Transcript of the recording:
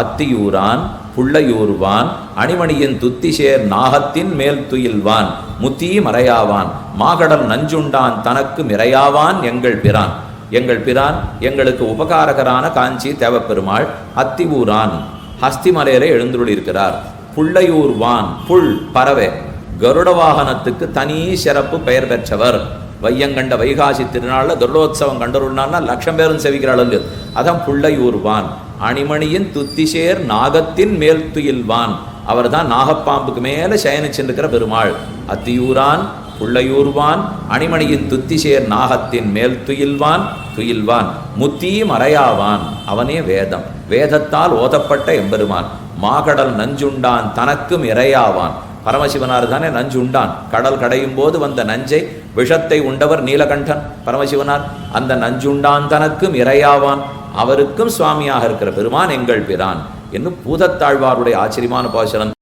அத்தியூரான் புள்ளையூர்வான் அணிமணியின் துத்திசேர் நாகத்தின் மேல் துயில்வான் முத்தி மறையாவான் மாகடல் நஞ்சுண்டான் தனக்கு மிரையாவான் எங்கள் பிரான். எங்கள் பிரான் எங்களுக்கு உபகாரகரான காஞ்சி தேவப்பெருமாள் அத்தியூரான் ஹஸ்திமலையிலே எழுந்துள்ளிருக்கிறார். புள்ளையூர்வான் புல் பறவை கருட வாகனத்துக்கு தனி சிறப்பு பெயர் பெற்றவர். வையங்கண்ட வைகாசி திருநாளில் கருடோத்சவம் கண்டருள்னா லட்சம் பேரும் செவிக்கிறாள். அதான் புள்ளையூர்வான் அணிமணியின் துத்திசேர் நாகத்தின் மேல் துயில்வான். அவர் தான் நாகப்பாம்புக்கு மேலே சயனிச்சிருக்கிற பெருமாள். அத்தியூரான் புள்ளையூர்வான் அணிமணியின் துத்திசேர் நாகத்தின் மேல் துயில்வான் துயில்வான் முத்தி மறையாவான். அவனே வேதம், வேதத்தால் ஓதப்பட்ட எம்பெருமான். மாகடல் நஞ்சுண்டான் தனக்கும் இறையாவான். பரமசிவனார் தானே நஞ்சு உண்டான். கடல் கடையும் போது வந்த நஞ்சை விஷத்தை உண்டவர் நீலகண்டன் பரமசிவனார். அந்த நஞ்சுண்டான் தனக்கும் இறையாவான். அவருக்கும் சுவாமியாக இருக்கிற பெருமான் எங்கள் பிரான் என்னும் பூதத்தாழ்வாருடைய ஆச்சரியமான பாசுரம்.